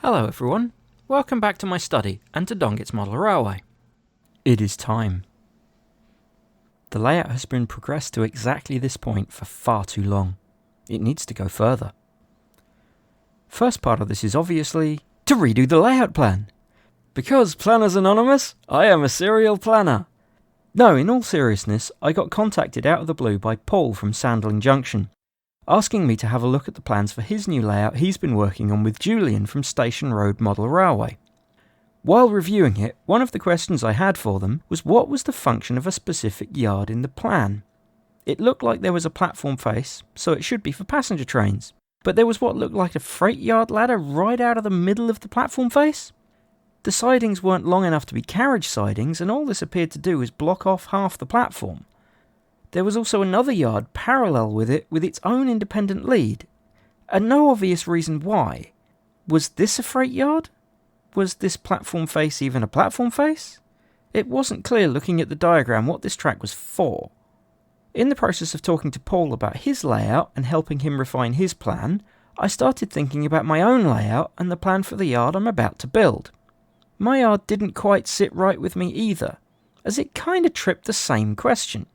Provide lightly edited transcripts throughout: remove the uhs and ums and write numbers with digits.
Hello everyone, welcome back to my study and to Donget's Model Railway. It is time. The layout has been progressed to exactly this point for far too long. It needs to go further. First part of this is obviously to redo the layout plan. Because Planners Anonymous, I am a serial planner. No, in all seriousness, I got contacted out of the blue by Paul from Sandling Junction, asking me to have a look at the plans for his new layout he's been working on with Julian from Station Road Model Railway. While reviewing it, one of the questions I had for them was what was the function of a specific yard in the plan. It looked like there was a platform face, so it should be for passenger trains, but there was what looked like a freight yard ladder right out of the middle of the platform face. The sidings weren't long enough to be carriage sidings, and all this appeared to do was block off half the platform. There was also another yard parallel with it with its own independent lead, and no obvious reason why. Was this a freight yard? Was this platform face even a platform face? It wasn't clear looking at the diagram what this track was for. In the process of talking to Paul about his layout and helping him refine his plan, I started thinking about my own layout and the plan for the yard I'm about to build. My yard didn't quite sit right with me either, as it kinda tripped the same question.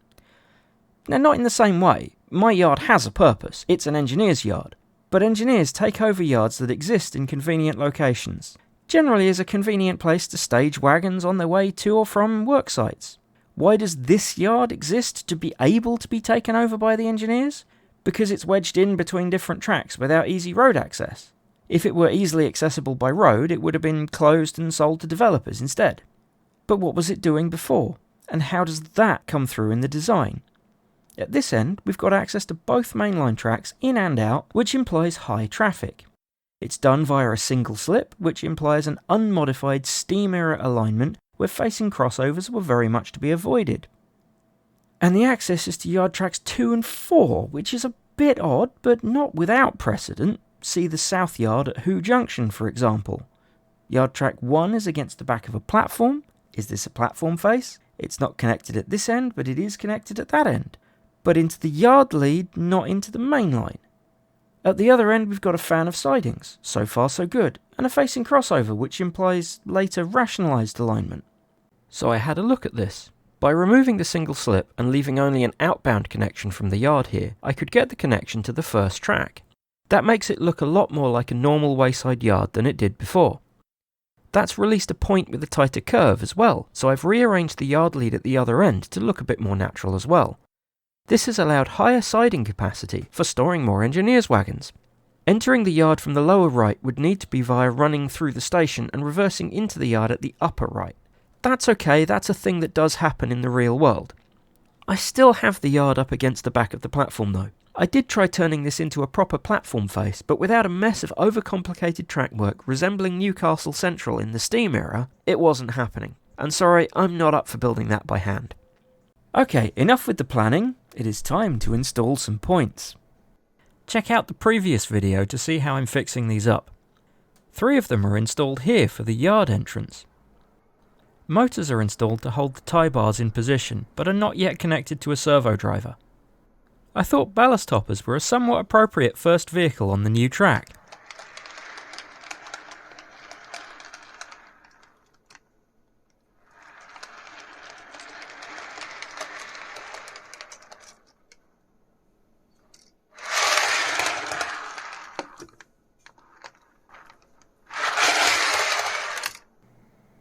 Now, not in the same way. My yard has a purpose. It's an engineer's yard. But engineers take over yards that exist in convenient locations, generally as a convenient place to stage wagons on their way to or from work sites. Why does this yard exist to be able to be taken over by the engineers? Because it's wedged in between different tracks without easy road access. If it were easily accessible by road, it would have been closed and sold to developers instead. But what was it doing before? And how does that come through in the design? At this end, we've got access to both mainline tracks in and out, which implies high traffic. It's done via a single slip, which implies an unmodified steam-era alignment where facing crossovers were very much to be avoided. And the access is to yard tracks 2 and 4, which is a bit odd, but not without precedent. See the South Yard at Who Junction, for example. Yard track 1 is against the back of a platform. Is this a platform face? It's not connected at this end, but it is connected at that end. But into the yard lead, not into the main line. At the other end, we've got a fan of sidings, so far so good, and a facing crossover, which implies later rationalised alignment. So I had a look at this. By removing the single slip and leaving only an outbound connection from the yard here, I could get the connection to the first track. That makes it look a lot more like a normal wayside yard than it did before. That's released a point with a tighter curve as well, so I've rearranged the yard lead at the other end to look a bit more natural as well. This has allowed higher siding capacity for storing more engineers' wagons. Entering the yard from the lower right would need to be via running through the station and reversing into the yard at the upper right. That's okay, that's a thing that does happen in the real world. I still have the yard up against the back of the platform though. I did try turning this into a proper platform face, but without a mess of overcomplicated track work resembling Newcastle Central in the steam era, it wasn't happening. And sorry, I'm not up for building that by hand. Okay, enough with the planning. It is time to install some points. Check out the previous video to see how I'm fixing these up. 3 of them are installed here for the yard entrance. Motors are installed to hold the tie bars in position, but are not yet connected to a servo driver. I thought ballast hoppers were a somewhat appropriate first vehicle on the new track.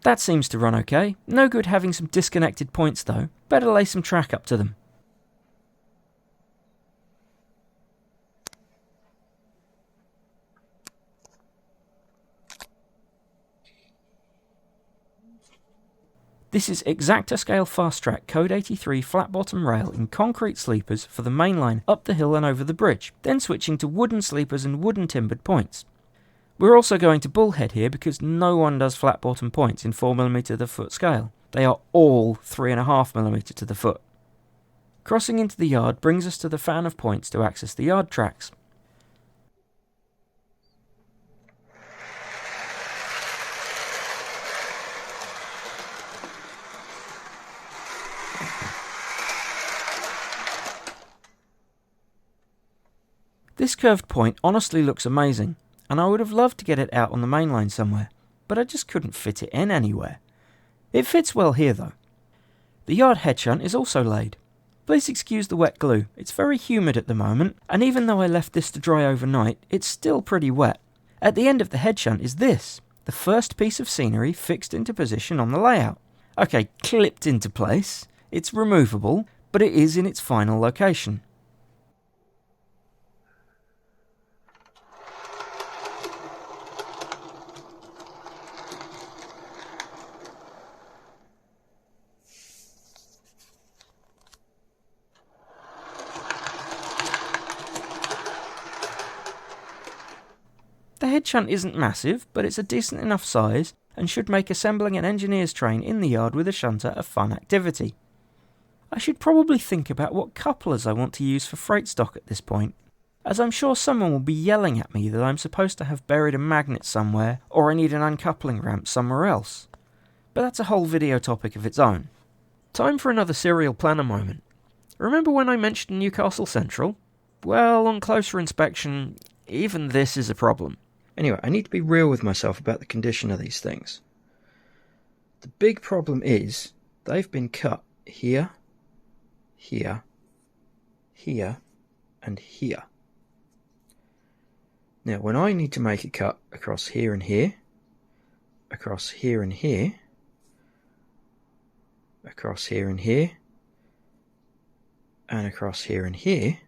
That seems to run okay. No good having some disconnected points though. Better lay some track up to them. This is Exacta Scale Fast Track Code 83 flat bottom rail in concrete sleepers for the main line up the hill and over the bridge, then switching to wooden sleepers and wooden timbered points. We're also going to bullhead here because no one does flat bottom points in 4mm to the foot scale. They are all 3.5mm to the foot. Crossing into the yard brings us to the fan of points to access the yard tracks. This curved point honestly looks amazing, and I would have loved to get it out on the main line somewhere, but I just couldn't fit it in anywhere. It fits well here though. The yard head shunt is also laid. Please excuse the wet glue, it's very humid at the moment, and even though I left this to dry overnight, it's still pretty wet. At the end of the head shunt is this, the first piece of scenery fixed into position on the layout. Okay, clipped into place, it's removable, but it is in its final location. The head shunt isn't massive, but it's a decent enough size and should make assembling an engineer's train in the yard with a shunter a fun activity. I should probably think about what couplers I want to use for freight stock at this point, as I'm sure someone will be yelling at me that I'm supposed to have buried a magnet somewhere or I need an uncoupling ramp somewhere else. But that's a whole video topic of its own. Time for another serial planner moment. Remember when I mentioned Newcastle Central? Well, on closer inspection, even this is a problem. Anyway, I need to be real with myself about the condition of these things. The big problem is they've been cut here, here, here, and here. Now, when I need to make a cut across here and here, across here and here, across here and here, and across here and here,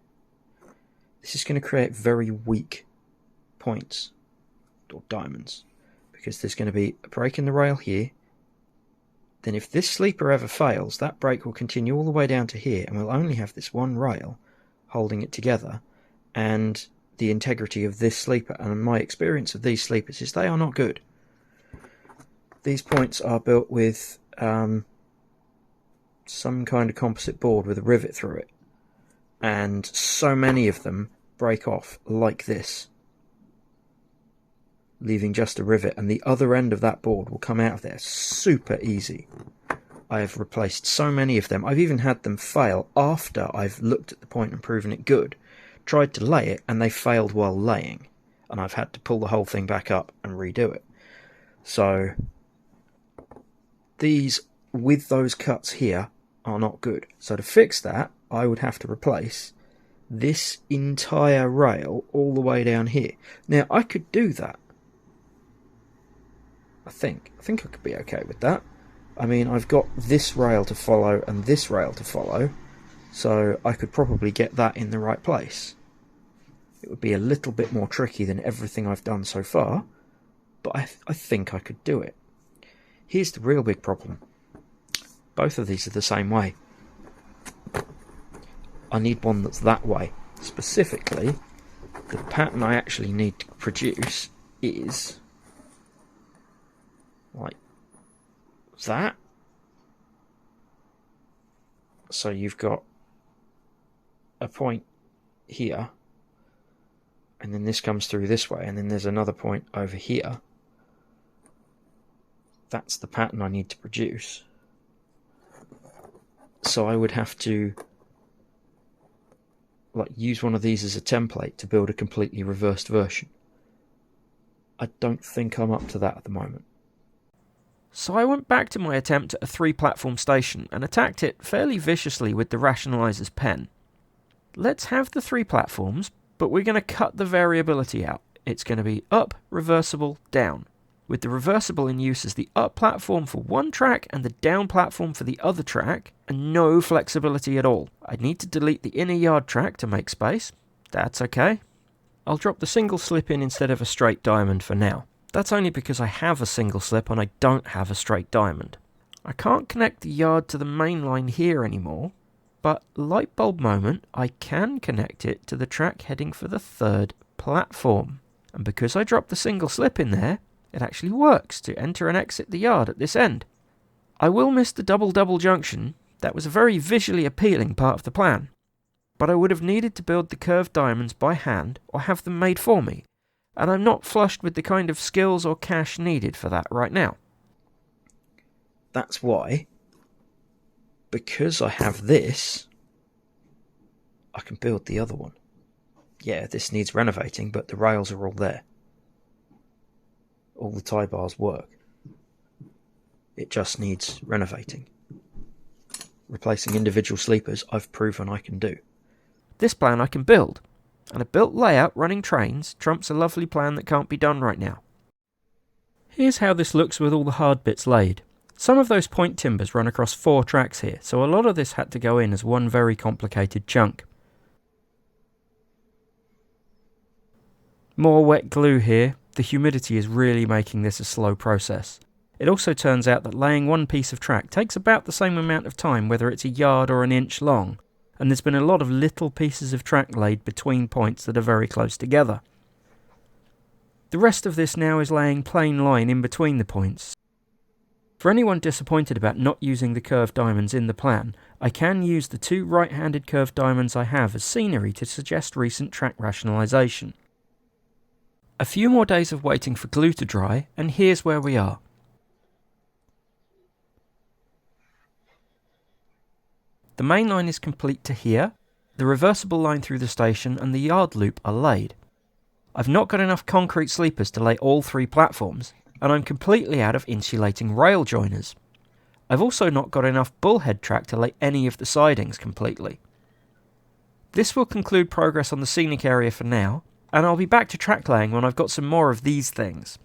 this is going to create very weak points, or diamonds, because there's going to be a break in the rail here. Then if this sleeper ever fails, that break will continue all the way down to here, and we'll only have this one rail holding it together, and the integrity of this sleeper. And my experience of these sleepers is they are not good. These points are built with some kind of composite board with a rivet through it, and so many of them break off like this, leaving just a rivet, and the other end of that board will come out of there super easy. I have replaced so many of them. I've even had them fail after I've looked at the point and proven it good. Tried to lay it and they failed while laying, and I've had to pull the whole thing back up and redo it. So these with those cuts here are not good. So to fix that, I would have to replace this entire rail all the way down here. Now I could do that. I think I could be okay with that. I mean, I've got this rail to follow and this rail to follow, so I could probably get that in the right place. It would be a little bit more tricky than everything I've done so far, but I think I could do it. Here's the real big problem. Both of these are the same way. I need one that's that way. Specifically, the pattern I actually need to produce is like that. So you've got a point here, and then this comes through this way, and then there's another point over here. That's the pattern I need to produce. So I would have to use one of these as a template to build a completely reversed version. I don't think I'm up to that at the moment. So I went back to my attempt at a 3-platform station and attacked it fairly viciously with the rationalizer's pen. Let's have the 3 platforms, but we're going to cut the variability out. It's going to be up, reversible, down, with the reversible in use as the up platform for one track and the down platform for the other track, and no flexibility at all. I need to delete the inner yard track to make space. That's okay. I'll drop the single slip in instead of a straight diamond for now. That's only because I have a single slip and I don't have a straight diamond. I can't connect the yard to the main line here anymore, but light bulb moment, I can connect it to the track heading for the 3rd platform. And because I dropped the single slip in there, it actually works to enter and exit the yard at this end. I will miss the double-double junction. That was a very visually appealing part of the plan. But I would have needed to build the curved diamonds by hand or have them made for me, and I'm not flushed with the kind of skills or cash needed for that right now. That's why, because I have this, I can build the other one. Yeah, this needs renovating, but the rails are all there. all the tie bars work. It just needs renovating. Replacing individual sleepers I've proven I can do. This plan I can build, and a built layout running trains trumps a lovely plan that can't be done right now. Here's how this looks with all the hard bits laid. Some of those point timbers run across 4 tracks here, so a lot of this had to go in as one very complicated chunk. More wet glue here. The humidity is really making this a slow process. It also turns out that laying one piece of track takes about the same amount of time whether it's a yard or an inch long, and there's been a lot of little pieces of track laid between points that are very close together. The rest of this now is laying plain line in between the points. For anyone disappointed about not using the curved diamonds in the plan, I can use the 2 right-handed curved diamonds I have as scenery to suggest recent track rationalisation. A few more days of waiting for glue to dry, and here's where we are. The main line is complete to here, the reversible line through the station and the yard loop are laid. I've not got enough concrete sleepers to lay all 3 platforms, and I'm completely out of insulating rail joiners. I've also not got enough bullhead track to lay any of the sidings completely. This will conclude progress on the scenic area for now, and I'll be back to track laying when I've got some more of these things.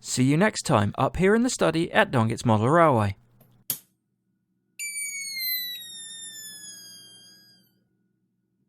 See you next time up here in the study at Dongit's Model Railway.